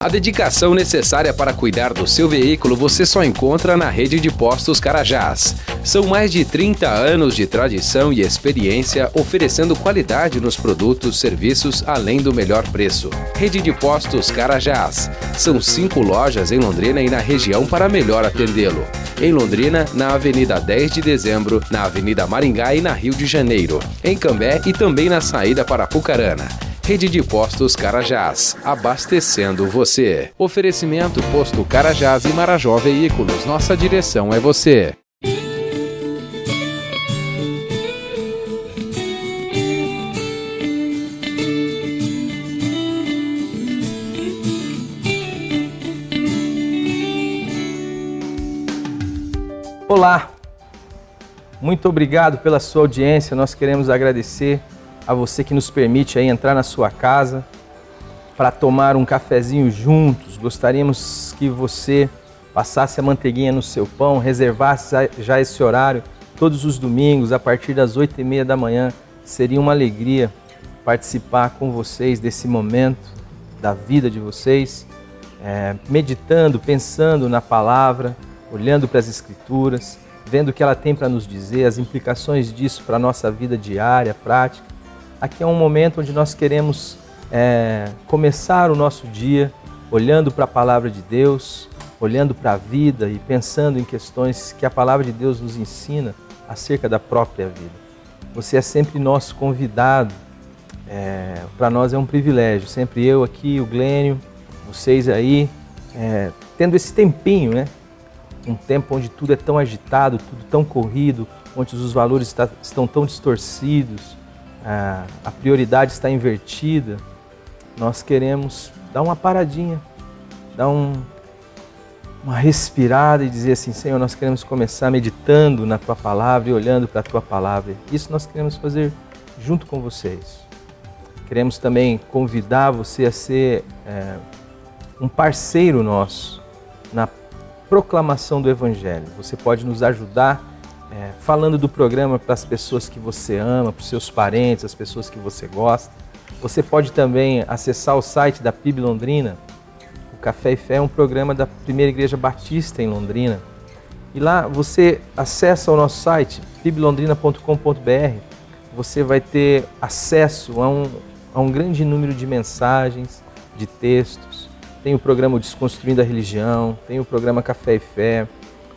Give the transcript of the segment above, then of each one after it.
A dedicação necessária para cuidar do seu veículo você só encontra na Rede de Postos Carajás. São mais de 30 anos de tradição e experiência oferecendo qualidade nos produtos, serviços, além do melhor preço. Rede de Postos Carajás. São 5 lojas em Londrina e na região para melhor atendê-lo. Em Londrina, na Avenida 10 de Dezembro, na Avenida Maringá e na Rio de Janeiro. Em Cambé e também na saída para Apucarana. Rede de Postos Carajás, abastecendo você. Oferecimento Posto Carajás e Marajó Veículos. Nossa direção é você. Olá, muito obrigado pela sua audiência. Nós queremos agradecer a você que nos permite aí entrar na sua casa para tomar um cafezinho juntos. Gostaríamos que você passasse a manteiguinha no seu pão, reservasse já esse horário todos os domingos a partir das 8h30 da manhã. Seria uma alegria participar com vocês desse momento da vida de vocês, meditando, pensando na palavra, olhando para as Escrituras, vendo o que ela tem para nos dizer, as implicações disso para a nossa vida diária, prática. Aqui é um momento onde nós queremos começar o nosso dia olhando para a Palavra de Deus, olhando para a vida e pensando em questões que a Palavra de Deus nos ensina acerca da própria vida. Você é sempre nosso convidado, para nós é um privilégio, sempre eu aqui, o Glênio, vocês aí, tendo esse tempinho, né? Um tempo onde tudo é tão agitado, tudo tão corrido, onde os valores estão tão distorcidos, a prioridade está invertida. Nós queremos dar uma paradinha, dar uma respirada e dizer assim: Senhor, nós queremos começar meditando na Tua Palavra e olhando para a Tua Palavra. Isso nós queremos fazer junto com vocês. Queremos também convidar você a ser um parceiro nosso na proclamação do Evangelho. Você pode nos ajudar falando do programa para as pessoas que você ama, para os seus parentes, as pessoas que você gosta. Você pode também acessar o site da PIB Londrina. O Café e Fé é um programa da Primeira Igreja Batista em Londrina. E lá você acessa o nosso site, piblondrina.com.br. Você vai ter acesso a um grande número de mensagens, de textos. Tem o programa Desconstruindo a Religião, tem o programa Café e Fé,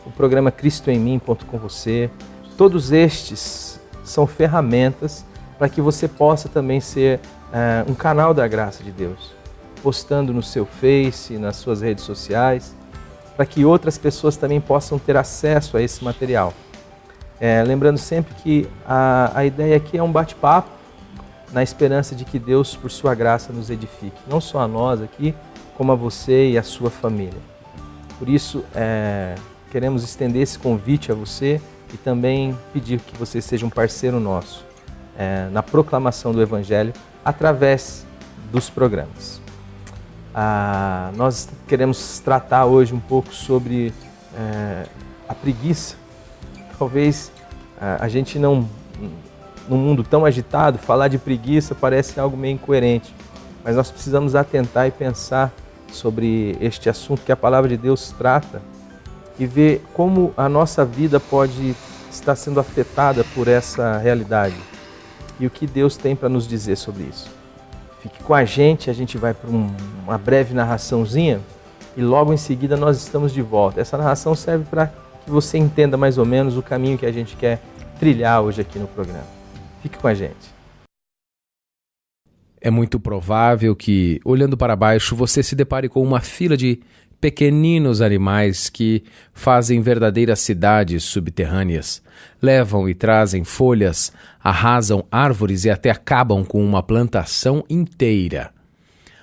o programa Cristo em Mim, Ponto com Você. Todos estes são ferramentas para que você possa também ser um canal da graça de Deus, postando no seu Face, nas suas redes sociais, para que outras pessoas também possam ter acesso a esse material. Lembrando sempre que a ideia aqui é um bate-papo, na esperança de que Deus, por sua graça, nos edifique, não só a nós aqui, como a você e a sua família. Por isso, queremos estender esse convite a você e também pedir que você seja um parceiro nosso na proclamação do Evangelho através dos programas. Nós queremos tratar hoje um pouco sobre a preguiça. Talvez a gente num mundo tão agitado, falar de preguiça parece algo meio incoerente, mas nós precisamos atentar e pensar sobre este assunto que a Palavra de Deus trata e ver como a nossa vida pode estar sendo afetada por essa realidade e o que Deus tem para nos dizer sobre isso. Fique com a gente vai para uma breve narraçãozinha e logo em seguida nós estamos de volta. Essa narração serve para que você entenda mais ou menos o caminho que a gente quer trilhar hoje aqui no programa. Fique com a gente. É muito provável que, olhando para baixo, você se depare com uma fila de pequeninos animais que fazem verdadeiras cidades subterrâneas. Levam e trazem folhas, arrasam árvores e até acabam com uma plantação inteira.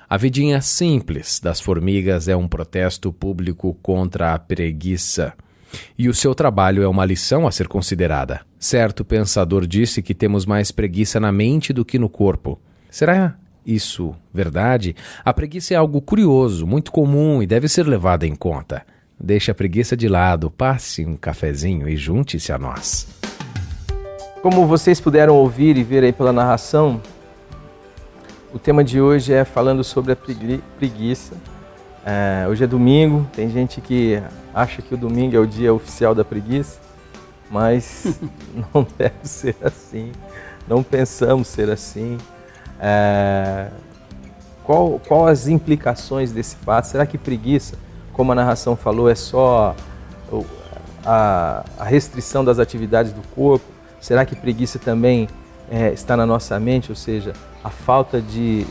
A vidinha simples das formigas é um protesto público contra a preguiça. E o seu trabalho é uma lição a ser considerada. Certo pensador disse que temos mais preguiça na mente do que no corpo. Será isso verdade? A preguiça é algo curioso, muito comum e deve ser levada em conta. Deixe a preguiça de lado, passe um cafezinho e junte-se a nós. Como vocês puderam ouvir e ver aí pela narração, o tema de hoje é falando sobre a preguiça. Hoje é domingo, tem gente que acha que o domingo é o dia oficial da preguiça, mas não deve ser assim, não pensamos ser assim. Qual as implicações desse fato? Será que preguiça, como a narração falou, é só a restrição das atividades do corpo? Será que preguiça também está na nossa mente, ou seja, a falta de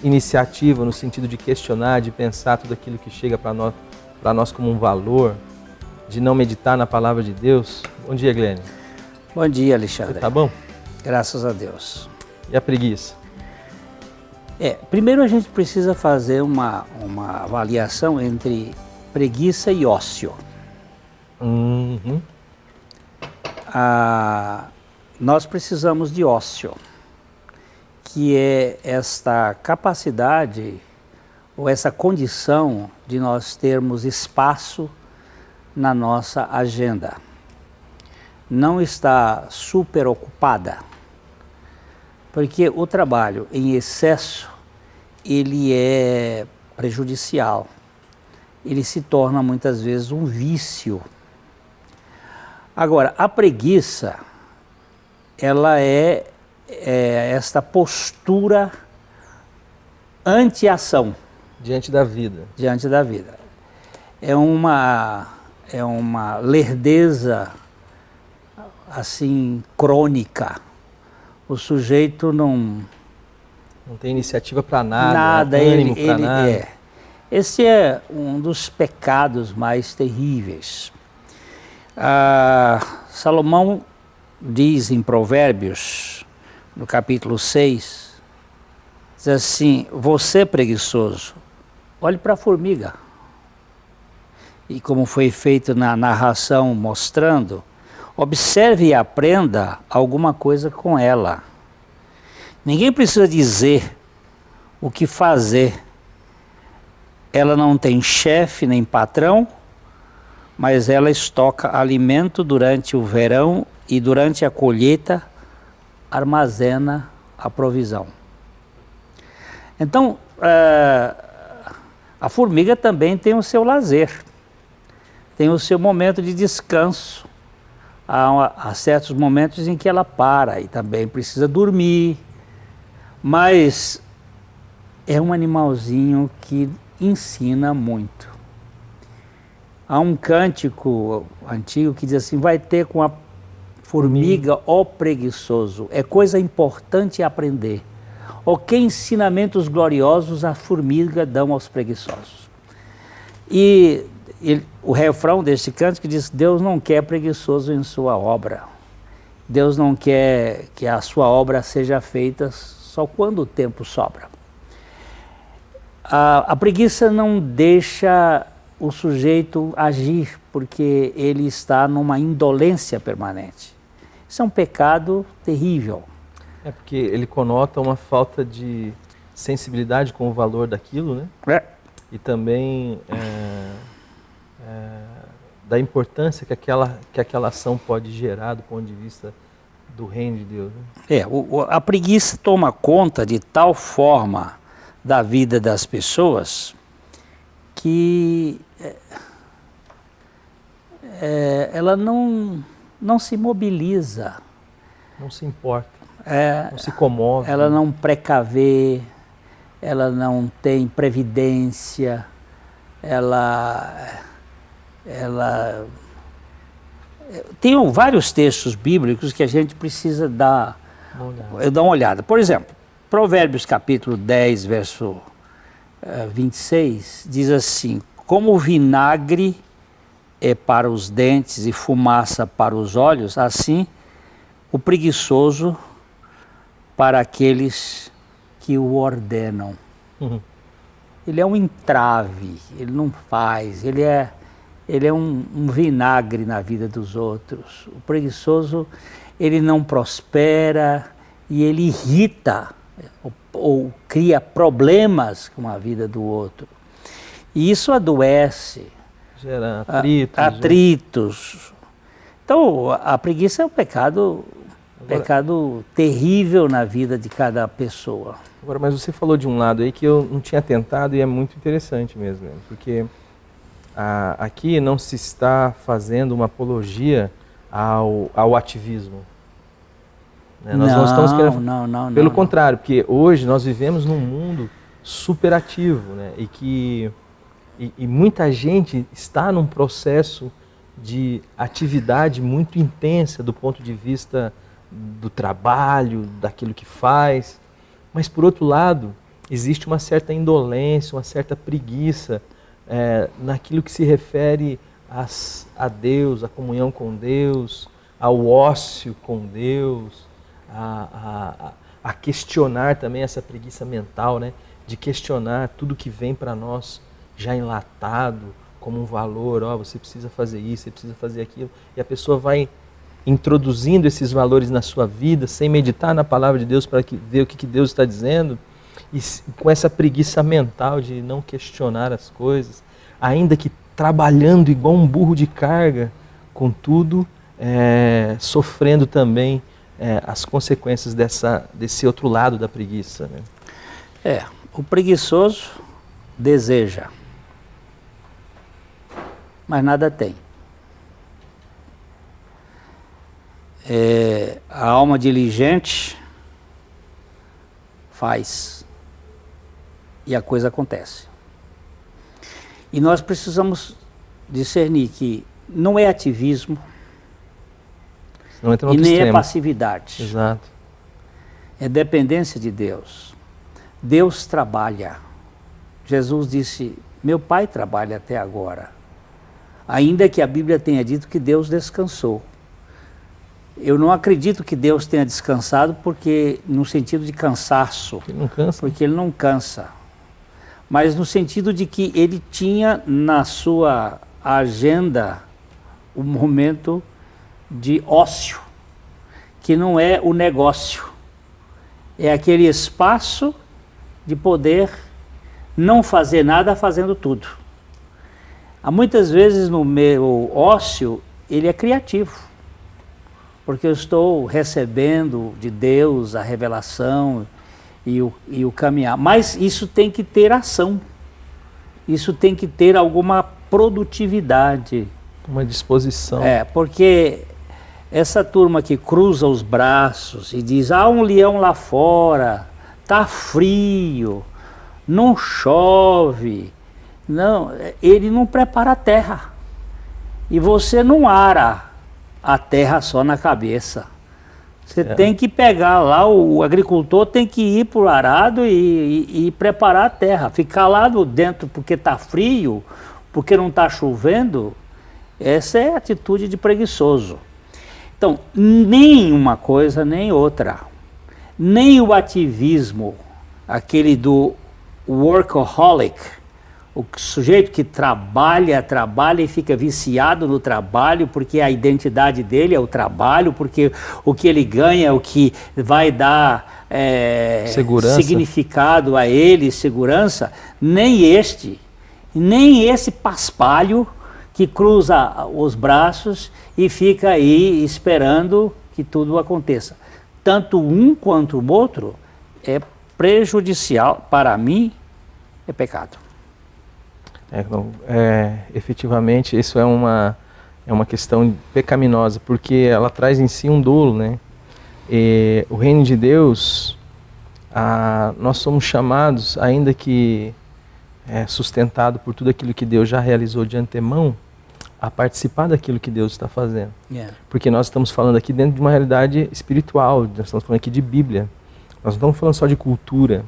iniciativa no sentido de questionar, de pensar tudo aquilo que chega para nós como um valor, de não meditar na palavra de Deus? Bom dia, Glênio. Bom dia, Alexandre. Você tá bom? Graças a Deus. E a preguiça? Primeiro a gente precisa fazer uma avaliação entre preguiça e ócio. Uhum. Nós precisamos de ócio, que é esta capacidade ou essa condição de nós termos espaço na nossa agenda. Não estar super ocupada, porque o trabalho em excesso, ele é prejudicial. Ele se torna muitas vezes um vício. Agora, a preguiça, ela é esta postura anti-ação. Diante da vida. Diante da vida. É uma lerdeza, assim, crônica. O sujeito não tem iniciativa para nada, nada, ânimo para nada. Esse é um dos pecados mais terríveis. Salomão diz em Provérbios, no capítulo 6, diz assim: você preguiçoso, olhe para a formiga. E como foi feito na narração mostrando, observe e aprenda alguma coisa com ela. Ninguém precisa dizer o que fazer. Ela não tem chefe nem patrão, mas ela estoca alimento durante o verão e durante a colheita armazena a provisão. Então, a formiga também tem o seu lazer, tem o seu momento de descanso. Há certos momentos em que ela para e também precisa dormir, mas é um animalzinho que ensina muito. Há um cântico antigo que diz assim: vai ter com a formiga, ó preguiçoso, é coisa importante aprender. Ó que ensinamentos gloriosos a formiga dão aos preguiçosos. E o refrão deste cântico diz: Deus não quer preguiçoso em sua obra. Deus não quer que a sua obra seja feita só quando o tempo sobra. A preguiça não deixa o sujeito agir, porque ele está numa indolência permanente. Isso é um pecado terrível. É porque ele conota uma falta de sensibilidade com o valor daquilo, né? E também da importância que aquela ação pode gerar do ponto de vista do reino de Deus. Né? A preguiça toma conta de tal forma da vida das pessoas que ela não se mobiliza. Não se importa, não se comove. Ela não precavê, ela não tem previdência, ela tem vários textos bíblicos que a gente precisa dar uma olhada. Por exemplo, Provérbios capítulo 10, verso 26, diz assim: como o vinagre é para os dentes e fumaça para os olhos, assim o preguiçoso para aqueles que o ordenam. Uhum. Ele é um entrave, ele não faz, ele é um vinagre na vida dos outros. O preguiçoso, ele não prospera e ele irrita ou cria problemas com a vida do outro. E isso adoece. Gera atritos. Então, a preguiça é um pecado terrível na vida de cada pessoa. Agora, mas você falou de um lado aí que eu não tinha tentado e é muito interessante mesmo, né? Porque aqui não se está fazendo uma apologia ao ativismo. Né? Nós não estamos querendo... Não. Pelo contrário, porque hoje nós vivemos num mundo superativo, né? E muita gente está num processo de atividade muito intensa do ponto de vista do trabalho, daquilo que faz. Mas, por outro lado, existe uma certa indolência, uma certa preguiça naquilo que se refere a Deus, à comunhão com Deus, ao ócio com Deus, a questionar também essa preguiça mental, né? De questionar tudo que vem para nós já enlatado como um valor, você precisa fazer isso, você precisa fazer aquilo, e a pessoa vai introduzindo esses valores na sua vida, sem meditar na palavra de Deus para ver o que Deus está dizendo, e com essa preguiça mental de não questionar as coisas, ainda que trabalhando igual um burro de carga, contudo, sofrendo também as consequências desse outro lado da preguiça. Né? O preguiçoso deseja, mas nada tem. A alma diligente faz e a coisa acontece. E nós precisamos discernir que não é ativismo e nem é passividade. Exato. É dependência de Deus. Deus trabalha. Jesus disse, meu Pai trabalha até agora. Ainda que a Bíblia tenha dito que Deus descansou. Eu não acredito que Deus tenha descansado porque no sentido de cansaço. Ele não cansa. Porque Ele não cansa. Mas no sentido de que Ele tinha na sua agenda o momento de ócio, que não é o negócio. É aquele espaço de poder não fazer nada fazendo tudo. Há muitas vezes no meu ócio, ele é criativo. Porque eu estou recebendo de Deus a revelação e o caminhar. Mas isso tem que ter ação. Isso tem que ter alguma produtividade. Uma disposição. Porque essa turma que cruza os braços e diz, um leão lá fora, tá frio, não chove. Não, ele não prepara a terra. E você não ara a terra só na cabeça. Você tem que pegar lá, o agricultor tem que ir para o arado e preparar a terra. Ficar lá dentro porque está frio, porque não está chovendo, essa é a atitude de preguiçoso. Então, nem uma coisa nem outra. Nem o ativismo, aquele do workaholic, o sujeito que trabalha e fica viciado no trabalho porque a identidade dele é o trabalho, porque o que ele ganha é o que vai dar significado a ele, segurança. Nem esse paspalho que cruza os braços e fica aí esperando que tudo aconteça. Tanto um quanto o outro é prejudicial, para mim, é pecado. Efetivamente, isso é uma questão pecaminosa, porque ela traz em si um dolo, né? E o reino de Deus, nós somos chamados, ainda que sustentado por tudo aquilo que Deus já realizou de antemão, a participar daquilo que Deus está fazendo. Porque nós estamos falando aqui dentro de uma realidade espiritual, nós estamos falando aqui de Bíblia, nós não estamos falando só de cultura,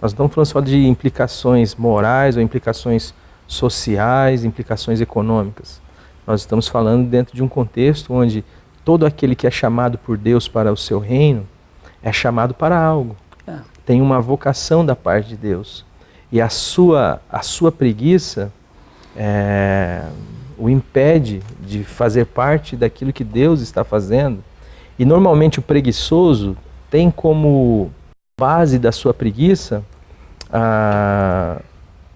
nós não estamos falando só de implicações morais ou implicações sociais, implicações econômicas. Nós estamos falando dentro de um contexto onde todo aquele que é chamado por Deus para o seu reino é chamado para algo. Tem uma vocação da parte de Deus. E a sua preguiça o impede de fazer parte daquilo que Deus está fazendo. E normalmente o preguiçoso tem como base da sua preguiça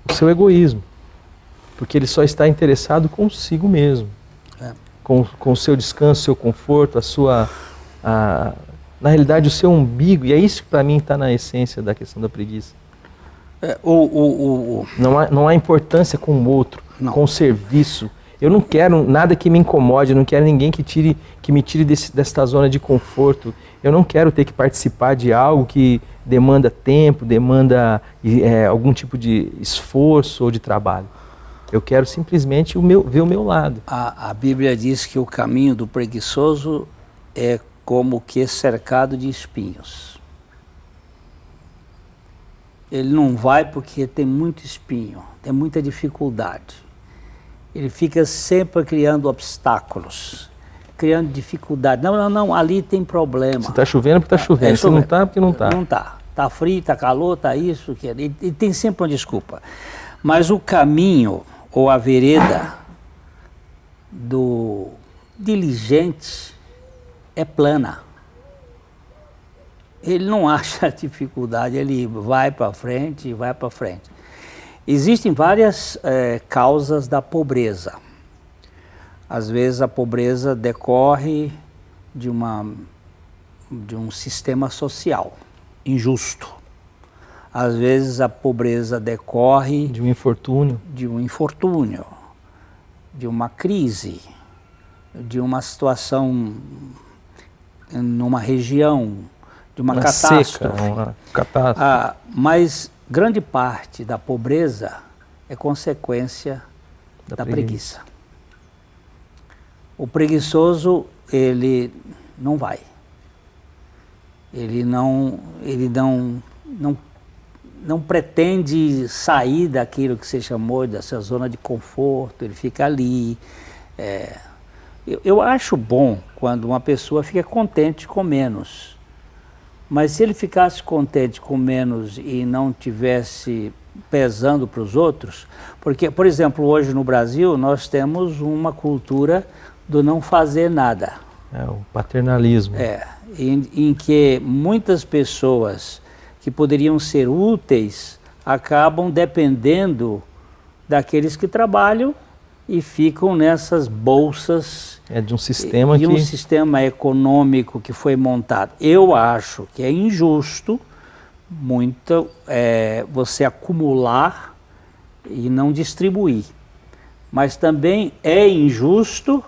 o seu egoísmo. Porque ele só está interessado consigo mesmo. Com o seu descanso, seu conforto, na realidade, o seu umbigo, e é isso que para mim está na essência da questão da preguiça. Não há importância com o outro, Não. com o serviço. Eu não quero nada que me incomode, eu não quero ninguém que me tire desta zona de conforto. Eu não quero ter que participar de algo que demanda tempo, demanda algum tipo de esforço ou de trabalho. Eu quero simplesmente ver o meu lado. A Bíblia diz que o caminho do preguiçoso é como que cercado de espinhos. Ele não vai porque tem muito espinho, tem muita dificuldade. Ele fica sempre criando obstáculos, criando dificuldade. Não, ali tem problema. Se está chovendo, porque está chovendo. Se não está, porque não está. Não está. Está frio, está calor, está isso. E tem sempre uma desculpa. Mas o caminho, ou a vereda do diligente é plana. Ele não acha dificuldade, ele vai para frente e vai para frente. Existem várias causas da pobreza. Às vezes a pobreza decorre de um sistema social injusto. Às vezes a pobreza decorre de um infortúnio, de uma crise, de uma situação numa região, de uma catástrofe. Seca, uma catástrofe. Mas grande parte da pobreza é consequência da preguiça. O preguiçoso, ele não vai. Ele não pretende sair daquilo que você chamou dessa zona de conforto, ele fica ali. Eu acho bom quando uma pessoa fica contente com menos. Mas se ele ficasse contente com menos e não tivesse pesando para os outros, porque, por exemplo, hoje no Brasil nós temos uma cultura do não fazer nada. O paternalismo. Em que muitas pessoas que poderiam ser úteis acabam dependendo daqueles que trabalham e ficam nessas bolsas de um sistema um sistema econômico que foi montado. Eu acho que é injusto muito você acumular e não distribuir. Mas também é injusto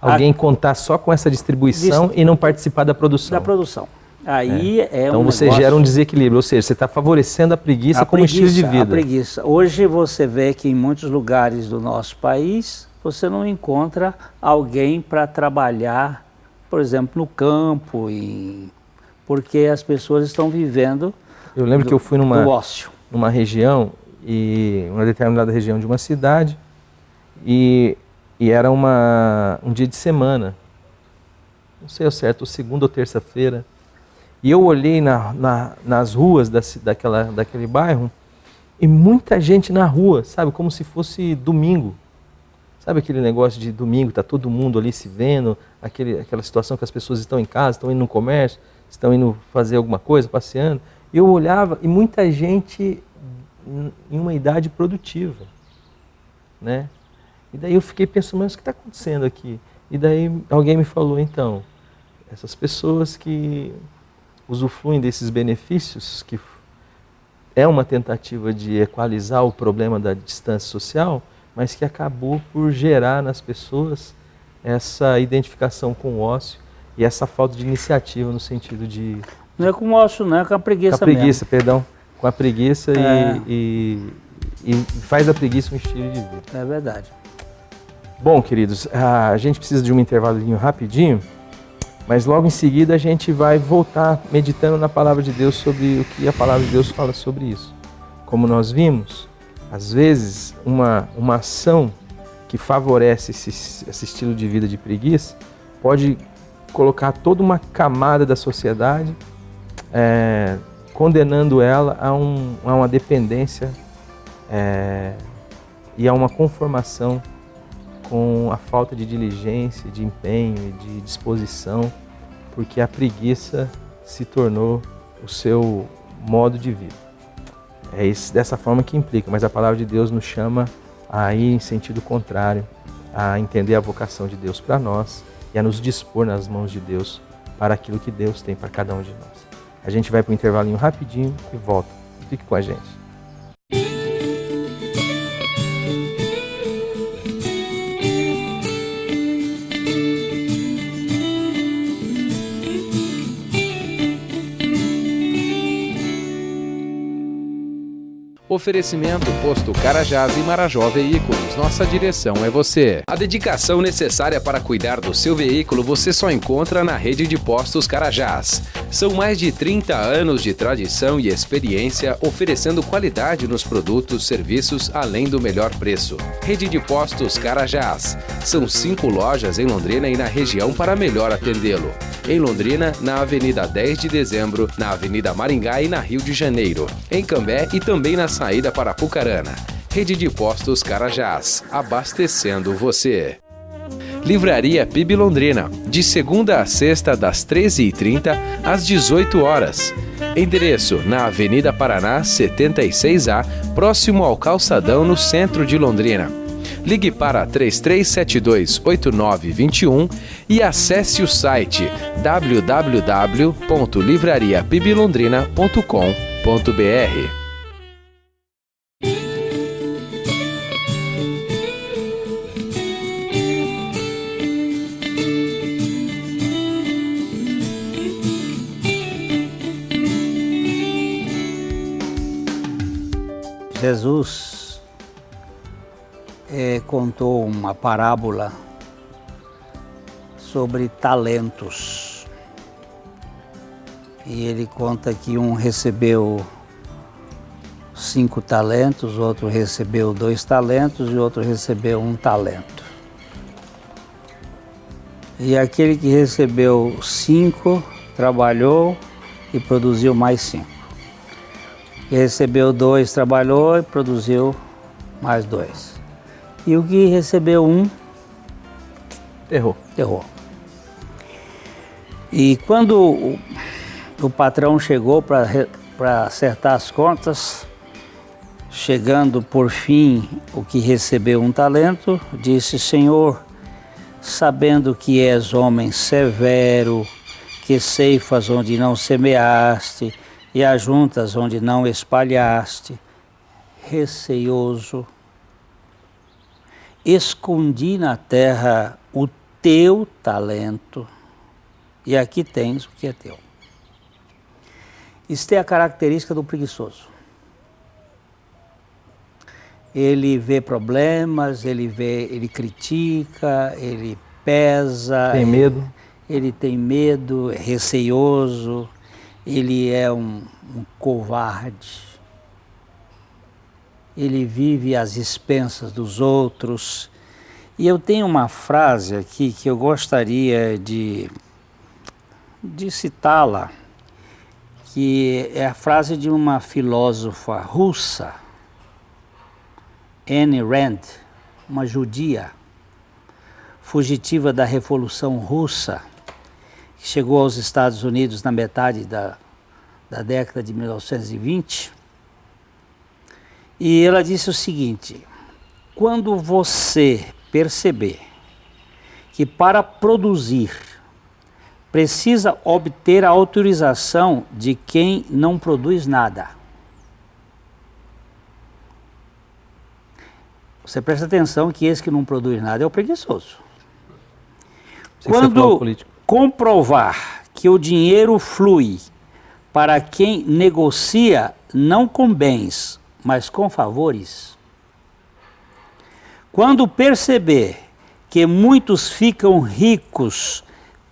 alguém contar só com essa distribuição e não participar da produção. Aí então você gera um desequilíbrio, ou seja, você está favorecendo a preguiça como estilo de vida. A preguiça. Hoje você vê que em muitos lugares do nosso país você não encontra alguém para trabalhar, por exemplo, no campo, porque as pessoas estão vivendo Eu lembro que eu fui do ócio. Numa região, uma determinada região de uma cidade, e era um dia de semana, não sei ao certo, segunda ou terça-feira, e eu olhei nas ruas daquele bairro, e muita gente na rua, sabe, como se fosse domingo. Sabe aquele negócio de domingo, está todo mundo ali se vendo, aquela situação que as pessoas estão em casa, estão indo no comércio, estão indo fazer alguma coisa, passeando. E eu olhava e muita gente em uma idade produtiva, né? E daí eu fiquei pensando, mas o que está acontecendo aqui? E daí alguém me falou, então, essas pessoas que usufruem desses benefícios, que é uma tentativa de equalizar o problema da distância social, mas que acabou por gerar nas pessoas essa identificação com o ócio e essa falta de iniciativa no sentido de... Não é com o ócio, não, é com a preguiça mesmo. Com a preguiça, mesmo. Perdão. Com a preguiça e faz da preguiça um estilo de vida. É verdade. Bom, queridos, a gente precisa de um intervalinho rapidinho, mas logo em seguida a gente vai voltar meditando na Palavra de Deus sobre o que a Palavra de Deus fala sobre isso. Como nós vimos, às vezes, uma ação que favorece esse estilo de vida de preguiça pode colocar toda uma camada da sociedade, condenando ela a uma dependência e a uma conformação com a falta de diligência, de empenho e de disposição, porque a preguiça se tornou o seu modo de vida. É dessa forma que implica, mas a palavra de Deus nos chama a ir em sentido contrário, a entender a vocação de Deus para nós e a nos dispor nas mãos de Deus para aquilo que Deus tem para cada um de nós. A gente vai para um intervalinho rapidinho e volta. Fique com a gente. Oferecimento Posto Carajás e Marajó Veículos. Nossa direção é você. A dedicação necessária para cuidar do seu veículo você só encontra na rede de postos Carajás. São mais de 30 anos de tradição e experiência oferecendo qualidade nos produtos, serviços, além do melhor preço. Rede de postos Carajás. São 5 lojas em Londrina e na região para melhor atendê-lo. Em Londrina, na Avenida 10 de Dezembro, na Avenida Maringá e na Rio de Janeiro. Em Cambé e também na saída para Apucarana. Rede de Postos Carajás, abastecendo você. Livraria PIB Londrina, de segunda a sexta das 13h30 às 18 horas. Endereço na Avenida Paraná 76A, próximo ao Calçadão, no centro de Londrina. Ligue para 3372-8921 e acesse o site www.livrariapiblondrina.com.br. Jesus contou uma parábola sobre talentos. E ele conta que um recebeu 5 talentos, outro recebeu 2 talentos e outro recebeu 1 talento. E aquele que recebeu 5 trabalhou e produziu mais 5. Que recebeu 2 trabalhou e produziu mais 2. E o que recebeu 1 Errou. E quando o patrão chegou para acertar as contas, chegando por fim o que recebeu 1 talento, disse: Senhor, sabendo que és homem severo, que ceifas onde não semeaste e ajuntas onde não espalhaste, receioso, escondi na terra o teu talento e aqui tens o que é teu. Isto é a característica do preguiçoso. Ele vê problemas, ele critica, ele pesa. Tem medo. Ele tem medo, é receioso, ele é um covarde. Ele vive às expensas dos outros. E eu tenho uma frase aqui que eu gostaria de citá-la, que é a frase de uma filósofa russa, Ayn Rand, uma judia, fugitiva da Revolução Russa, que chegou aos Estados Unidos na metade da década de 1920. E ela disse o seguinte: quando você perceber que para produzir precisa obter a autorização de quem não produz nada, você presta atenção que esse que não produz nada é o preguiçoso. Quando comprovar que o dinheiro flui para quem negocia não com bens, mas com favores, quando perceber que muitos ficam ricos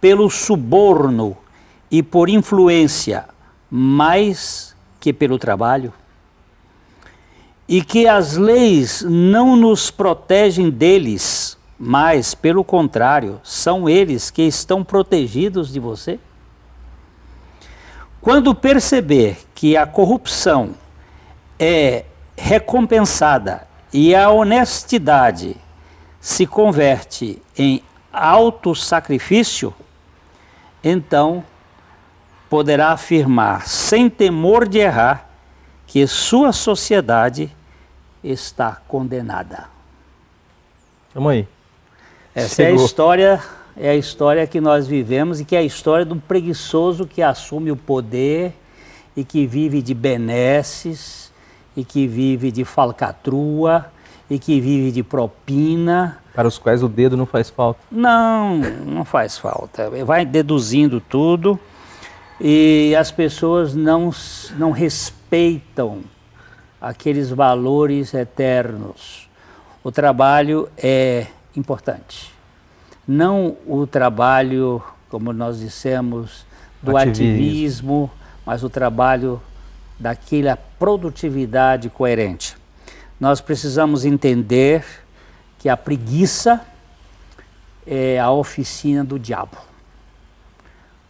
pelo suborno e por influência mais que pelo trabalho, e que as leis não nos protegem deles, mas, pelo contrário, são eles que estão protegidos de você? Quando perceber que a corrupção é recompensada e a honestidade se converte em autossacrifício, então poderá afirmar, sem temor de errar, que sua sociedade está condenada. Vamos aí. Essa é a história é a história que nós vivemos e que é a história de um preguiçoso que assume o poder e que vive de benesses, e que vive de falcatrua, e que vive de propina. Para os quais o dedo não faz falta. Não faz falta. Vai deduzindo tudo e as pessoas não respeitam aqueles valores eternos. O trabalho é importante. Não o trabalho, como nós dissemos, do ativismo, mas o trabalho daquela produtividade coerente. Nós precisamos entender que a preguiça é a oficina do diabo.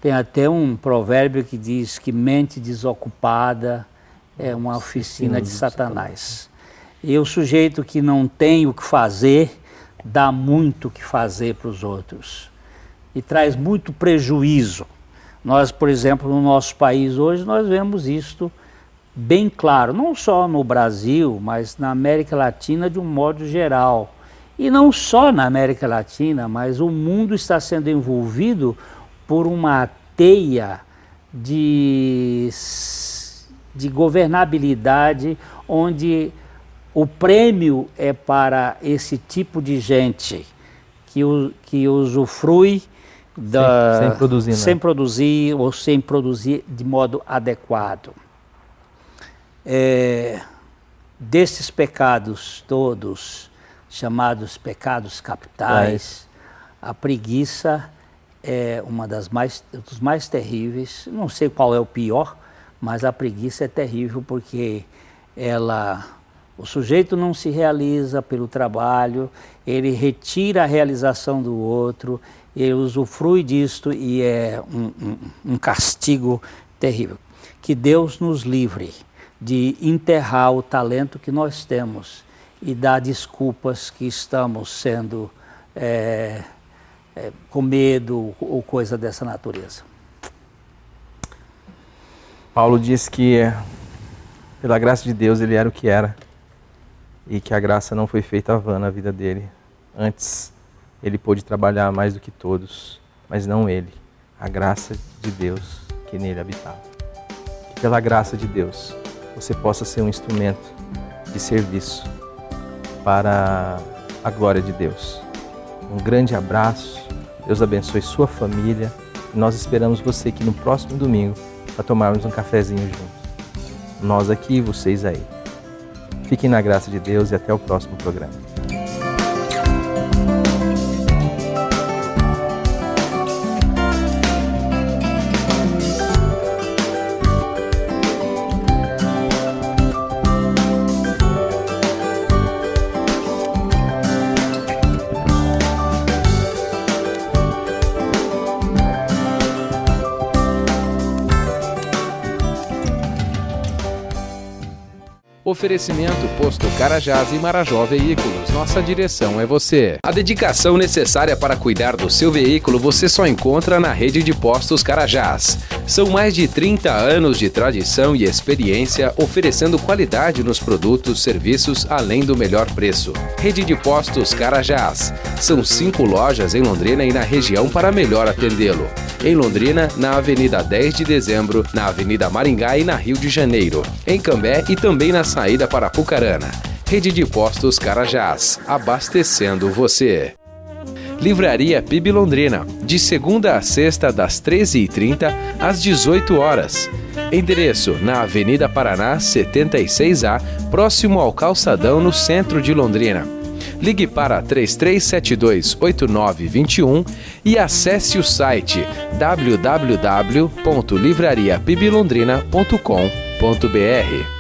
Tem até um provérbio que diz que mente desocupada é uma oficina de Satanás. E o sujeito que não tem o que fazer, dá muito o que fazer para os outros. E traz muito prejuízo. Nós, por exemplo, no nosso país hoje, nós vemos isto bem claro, não só no Brasil, mas na América Latina de um modo geral. E não só na América Latina, mas o mundo está sendo envolvido por uma teia de governabilidade, onde o prêmio é para esse tipo de gente que usufrui sem produzir ou sem produzir de modo adequado. Desses pecados todos, chamados pecados capitais, a preguiça é uma dos mais terríveis. Não sei qual é o pior, mas a preguiça é terrível porque o sujeito não se realiza pelo trabalho, ele retira a realização do outro, ele usufrui disto e é um castigo terrível. Que Deus nos livre de enterrar o talento que nós temos e dar desculpas que estamos sendo com medo ou coisa dessa natureza. Paulo diz que pela graça de Deus ele era o que era e que a graça não foi feita vã na vida dele. Antes ele pôde trabalhar mais do que todos, mas não ele, a graça de Deus que nele habitava. Que pela graça de Deus você possa ser um instrumento de serviço para a glória de Deus. Um grande abraço, Deus abençoe sua família e nós esperamos você aqui no próximo domingo para tomarmos um cafezinho juntos. Nós aqui e vocês aí. Fiquem na graça de Deus e até o próximo programa. Oferecimento Posto Carajás e Marajó Veículos. Nossa direção é você. A dedicação necessária para cuidar do seu veículo você só encontra na rede de postos Carajás. São mais de 30 anos de tradição e experiência oferecendo qualidade nos produtos, serviços, além do melhor preço. Rede de postos Carajás. São 5 lojas em Londrina e na região para melhor atendê-lo. Em Londrina, na Avenida 10 de Dezembro, na Avenida Maringá e na Rio de Janeiro. Em Cambé e também na saída para Apucarana. Rede de Postos Carajás, abastecendo você. Livraria PIB Londrina, de segunda a sexta das 13h30 às 18 horas. Endereço na Avenida Paraná 76A, próximo ao Calçadão, no centro de Londrina. Ligue para 3372-8921 e acesse o site www.livrariapiblondrina.com.br.